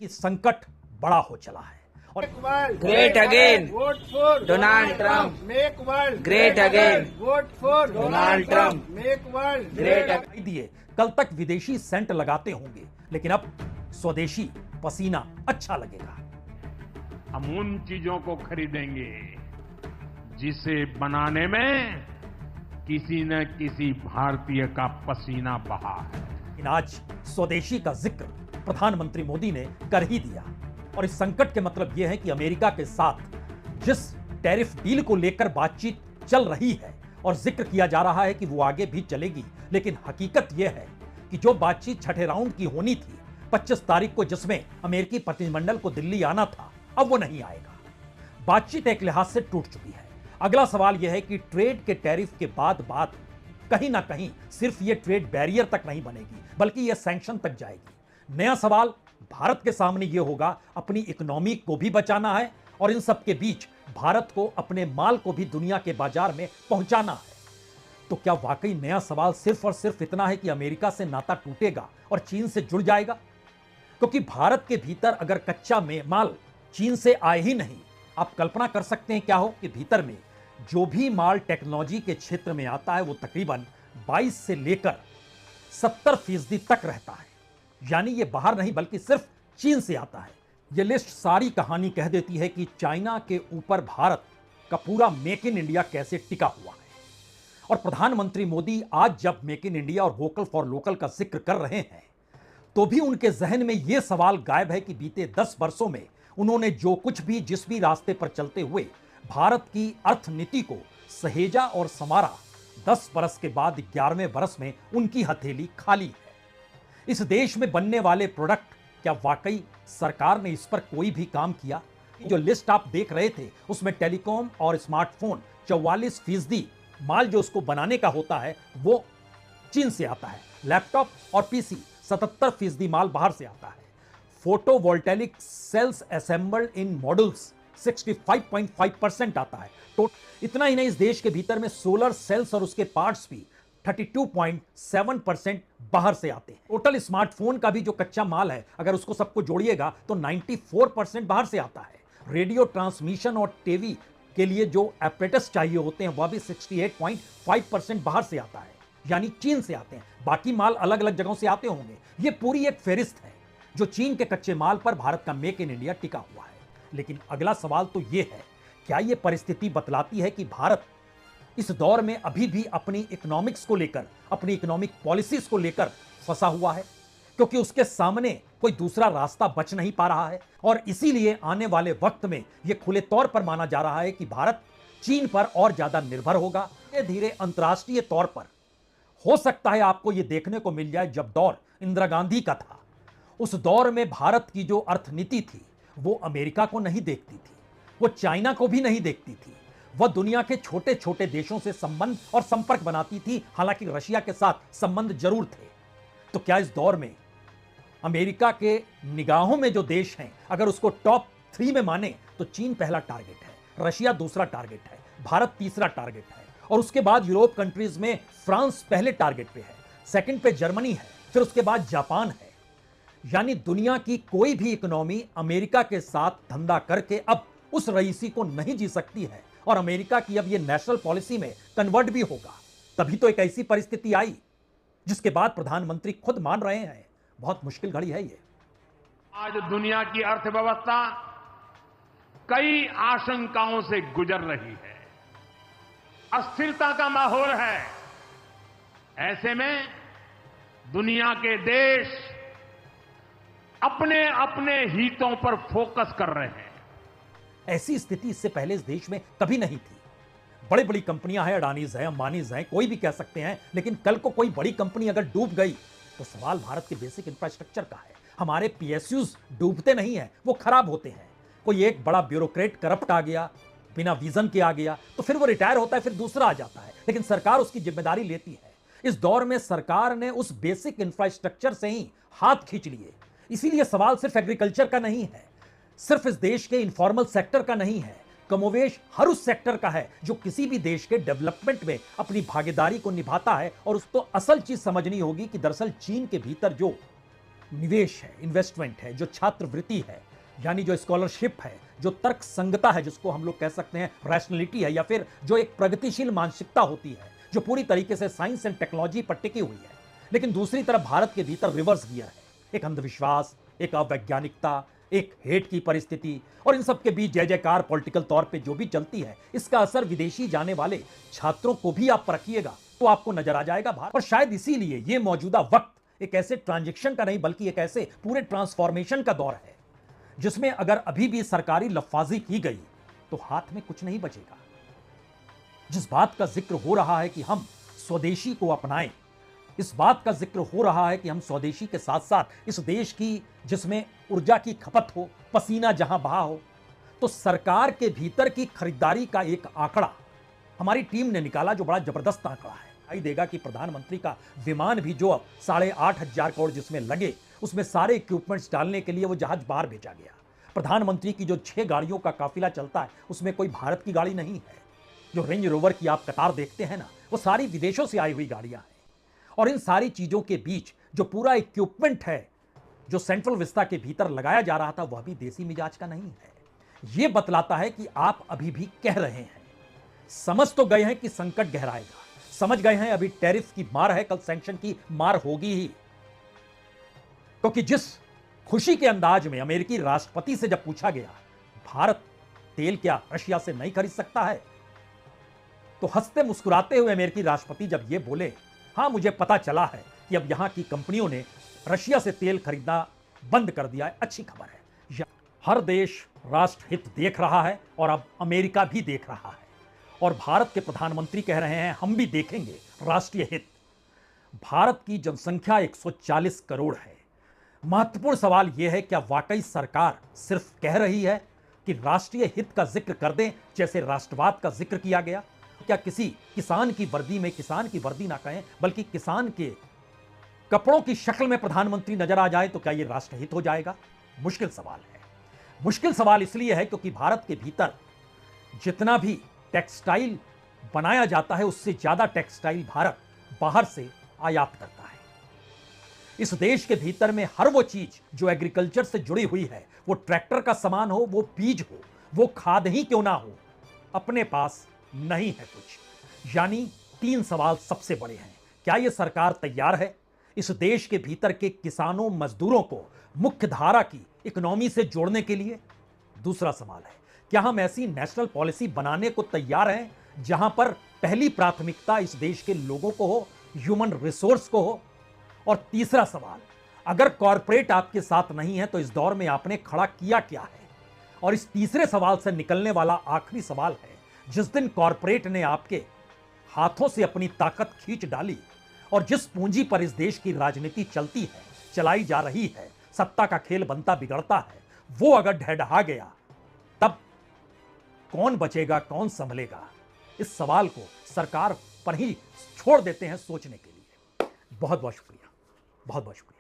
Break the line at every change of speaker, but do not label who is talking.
कि संकट बड़ा हो चला है और
Great again.
Vote for
Donald Trump.
Make world
Great again.
Vote for
Donald Trump.
Make world
Great again.
दिखाई दिए कल तक विदेशी सेंट लगाते होंगे, लेकिन अब स्वदेशी पसीना अच्छा लगेगा।
हम उन चीजों को खरीदेंगे जिसे बनाने में किसी न किसी भारतीय का पसीना बहा है।
लेकिन आज स्वदेशी का जिक्र प्रधानमंत्री मोदी ने कर ही दिया और इस संकट के मतलब यह है कि अमेरिका के साथ जिस टैरिफ डील को लेकर बातचीत चल रही है और जिक्र किया जा रहा है कि वो आगे भी चलेगी, लेकिन हकीकत यह है कि जो बातचीत छठे राउंड की होनी थी 25 तारीख को, जिसमें अमेरिकी प्रतिनिधिमंडल को दिल्ली आना था, अब वो नहीं आएगा। बातचीत एक लिहाज से टूट चुकी है। अगला सवाल यह है कि ट्रेड के टैरिफ के बाद बात कहीं ना कहीं सिर्फ ये ट्रेड बैरियर तक नहीं बनेगी, बल्कि यह सैंक्शन तक जाएगी। नया सवाल भारत के सामने यह होगा, अपनी इकोनॉमी को भी बचाना है और इन सब के बीच भारत को अपने माल को भी दुनिया के बाजार में पहुंचाना है। तो क्या वाकई नया सवाल सिर्फ और सिर्फ इतना है कि अमेरिका से नाता टूटेगा और चीन से जुड़ जाएगा? क्योंकि भारत के भीतर अगर कच्चा माल चीन से आए ही नहीं, आप कल्पना कर सकते हैं क्या हो कि भीतर में जो भी माल टेक्नोलॉजी के क्षेत्र में आता है वो तकरीबन 22 से लेकर 70% तक रहता है। यानी ये बाहर नहीं बल्कि सिर्फ चीन से आता है। ये लिस्ट सारी कहानी कह देती है कि चाइना के ऊपर भारत का पूरा मेक इन इंडिया कैसे टिका हुआ है। और प्रधानमंत्री मोदी आज जब मेक इन इंडिया और वोकल फॉर लोकल का जिक्र कर रहे हैं, तो भी उनके जहन में यह सवाल गायब है कि बीते 10 वर्षों में उन्होंने जो कुछ भी जिस भी रास्ते पर चलते हुए भारत की अर्थनीति को सहेजा और संवारा, 10 बरस के बाद 11वें बरस में उनकी हथेली खाली है। इस देश में बनने वाले प्रोडक्ट, क्या वाकई सरकार ने इस पर कोई भी काम किया? जो लिस्ट आप देख रहे थे उसमें टेलीकॉम और स्मार्टफोन 44% माल जो उसको बनाने का होता है वो चीन से आता है। लैपटॉप और पीसी 77% माल बाहर से आता है। फोटोवोल्टेनिक सेल्स असेंबल्ड इन मॉड्यूल्स 65.5% आता है। तो इतना ही नहीं, इस देश के भीतर में सोलर सेल्स और उसके पार्ट्स भी 32.7% बाहर से आते हैं। टोटल स्मार्टफोन का भी जो कच्चा माल है, अगर उसको सबको जोड़िएगा तो 94% बाहर से आता है। रेडियो ट्रांसमिशन और टीवी के लिए जो एपरेटस चाहिए होते हैं वह भी 68.5% बाहर से आता है, यानी चीन से आते हैं। बाकी माल अलग अलग जगहों से आते होंगे। यह पूरी एक फेरिस्त है जो चीन के कच्चे माल पर भारत का मेक इन इंडिया टिका हुआ है। लेकिन अगला सवाल तो यह है, क्या यह परिस्थिति बतलाती है कि भारत इस दौर में अभी भी अपनी इकोनॉमिक्स को लेकर, अपनी इकोनॉमिक पॉलिसीज को लेकर फंसा हुआ है? क्योंकि उसके सामने कोई दूसरा रास्ता बच नहीं पा रहा है और इसीलिए आने वाले वक्त में यह खुले तौर पर माना जा रहा है कि भारत चीन पर और ज्यादा निर्भर होगा। धीरे धीरे अंतर्राष्ट्रीय तौर पर हो सकता है आपको यह देखने को मिल जाए, जब दौर इंदिरा गांधी का था, उस दौर में भारत की जो अर्थनीति थी वो अमेरिका को नहीं देखती थी, वो चाइना को भी नहीं देखती थी, वह दुनिया के छोटे छोटे देशों से संबंध और संपर्क बनाती थी। हालांकि रशिया के साथ संबंध जरूर थे। तो क्या इस दौर में अमेरिका के निगाहों में जो देश हैं, अगर उसको टॉप 3 में माने तो चीन पहला टारगेट है, रशिया दूसरा टारगेट है, भारत तीसरा टारगेट है और उसके बाद यूरोप कंट्रीज में फ्रांस पहले टारगेट पे है, सेकंड पे जर्मनी है, फिर उसके बाद जापान है। यानी दुनिया की कोई भी इकोनॉमी अमेरिका के साथ धंधा करके अब उस रईसी को नहीं जी सकती है और अमेरिका की अब ये नेशनल पॉलिसी में कन्वर्ट भी होगा। तभी तो एक ऐसी परिस्थिति आई जिसके बाद प्रधानमंत्री खुद मान रहे हैं बहुत मुश्किल घड़ी है ये।
आज दुनिया की अर्थव्यवस्था कई आशंकाओं से गुजर रही है, अस्थिरता का माहौल है। ऐसे में दुनिया के देश अपने अपने हितों पर फोकस कर रहे हैं।
ऐसी स्थिति इससे पहले इस देश में कभी नहीं थी। बड़ी बड़ी कंपनियां हैं, अडानीज हैं, अंबानीज हैं, कोई भी कह सकते हैं, लेकिन कल को कोई बड़ी कंपनी अगर डूब गई तो सवाल भारत के बेसिक इंफ्रास्ट्रक्चर का है। हमारे पीएसयूज डूबते नहीं हैं, वो खराब होते हैं। कोई एक बड़ा ब्यूरोक्रेट करप्ट आ गया, बिना विजन के आ गया, तो फिर वो रिटायर होता है, फिर दूसरा आ जाता है, लेकिन सरकार उसकी जिम्मेदारी लेती है। इस दौर में सरकार ने उस बेसिक इंफ्रास्ट्रक्चर से ही हाथ खींच लिए। इसीलिए सवाल सिर्फ एग्रीकल्चर का नहीं है, सिर्फ इस देश के इनफॉर्मल सेक्टर का नहीं है, कमोवेश हर उस सेक्टर का है जो किसी भी देश के डेवलपमेंट में अपनी भागीदारी को निभाता है। और उसको असल चीज समझनी होगी कि दरअसल चीन के भीतर जो निवेश है, इन्वेस्टमेंट है, जो छात्रवृत्ति है, यानी जो स्कॉलरशिप है, जो तर्क संगता है, जिसको हम लोग कह सकते हैं रैशनैलिटी है, या फिर जो एक प्रगतिशील मानसिकता होती है जो पूरी तरीके से साइंस एंड टेक्नोलॉजी पर टिकी हुई है। लेकिन दूसरी तरफ भारत के भीतर रिवर्स गियर है, एक अंधविश्वास, एक अवैज्ञानिकता, एक हेट की परिस्थिति, और इन सब के बीच जय जयकार पॉलिटिकल तौर पे जो भी चलती है, इसका असर विदेशी जाने वाले छात्रों को भी आप परखिएगा तो आपको नजर आ जाएगा भारत। और शायद इसीलिए ये मौजूदा वक्त एक ऐसे ट्रांजिशन का नहीं बल्कि एक ऐसे पूरे ट्रांसफॉर्मेशन का दौर है जिसमें अगर अभी भी सरकारी लफ्फाजी की गई तो हाथ में कुछ नहीं बचेगा। जिस बात का जिक्र हो रहा है कि हम स्वदेशी को अपनाएं, इस बात का जिक्र हो रहा है कि हम स्वदेशी के साथ साथ इस देश की जिसमें ऊर्जा की खपत हो, पसीना जहां बहा हो, तो सरकार के भीतर की खरीदारी का एक आंकड़ा हमारी टीम ने निकाला जो बड़ा जबरदस्त आंकड़ा है। दिखाई देगा कि प्रधानमंत्री का विमान भी जो अब 8,500 करोड़ जिसमें लगे, उसमें सारे इक्विपमेंट्स डालने के लिए वो जहाज बाहर भेजा गया। प्रधानमंत्री की जो 6 गाड़ियों का काफिला चलता है उसमें कोई भारत की गाड़ी नहीं है। जो रेंज रोवर की आप कतार देखते हैं ना, वो सारी विदेशों से आई हुई गाड़ियां हैं। और इन सारी चीजों के बीच जो पूरा इक्विपमेंट है जो सेंट्रल विस्ता के भीतर लगाया जा रहा था, वह भी देसी मिजाज का नहीं है। यह बतलाता है कि आप अभी भी कह रहे हैं, समझ तो गए हैं कि संकट गहराएगा, समझ गए हैं अभी टैरिफ की मार है, कल सैंक्शन की मार होगी ही। क्योंकि जिस खुशी के अंदाज में अमेरिकी राष्ट्रपति से जब पूछा गया भारत तेल क्या रशिया से नहीं खरीद सकता है, तो हंसते मुस्कुराते हुए अमेरिकी राष्ट्रपति जब ये बोले, हां मुझे पता चला है कि अब यहां की कंपनियों ने रशिया से तेल खरीदना बंद कर दिया है, अच्छी खबर है। हर देश राष्ट्र हित देख रहा है और अब अमेरिका भी देख रहा है, और भारत के प्रधानमंत्री कह रहे हैं हम भी देखेंगे राष्ट्रीय हित। भारत की जनसंख्या 140 करोड़ है। महत्वपूर्ण सवाल यह है, क्या वाकई सरकार सिर्फ कह रही है कि राष्ट्रीय हित का जिक्र कर दें जैसे राष्ट्रवाद का जिक्र किया गया? क्या किसी किसान की वर्दी में, किसान की वर्दी ना कहें बल्कि किसान के कपड़ों की शक्ल में प्रधानमंत्री नजर आ जाए तो क्या यह राष्ट्रहित हो जाएगा? मुश्किल सवाल है। मुश्किल सवाल इसलिए है क्योंकि भारत के भीतर जितना भी टेक्सटाइल बनाया जाता है उससे ज्यादा टेक्सटाइल भारत बाहर से आयात करता है। इस देश के भीतर में हर वो चीज जो एग्रीकल्चर से जुड़ी हुई है, वो ट्रैक्टर का सामान हो, वो बीज हो, वो खाद ही क्यों ना हो, अपने पास नहीं है कुछ। यानी 3 सवाल सबसे बड़े हैं। क्या यह सरकार तैयार है इस देश के भीतर के किसानों मजदूरों को मुख्य धारा की इकोनॉमी से जोड़ने के लिए? दूसरा सवाल है, क्या हम ऐसी नेशनल पॉलिसी बनाने को तैयार हैं जहां पर पहली प्राथमिकता इस देश के लोगों को हो, ह्यूमन रिसोर्स को हो? और तीसरा सवाल, अगर कॉरपोरेट आपके साथ नहीं है तो इस दौर में आपने खड़ा किया क्या है? और इस तीसरे सवाल से निकलने वाला आखिरी सवाल है, जिस दिन कॉरपोरेट ने आपके हाथों से अपनी ताकत खींच डाली और जिस पूंजी पर इस देश की राजनीति चलती है, चलाई जा रही है, सत्ता का खेल बनता बिगड़ता है, वो अगर ढहढहा गया तब कौन बचेगा, कौन संभलेगा? इस सवाल को सरकार पर ही छोड़ देते हैं सोचने के लिए। बहुत बहुत शुक्रिया, बहुत बहुत शुक्रिया।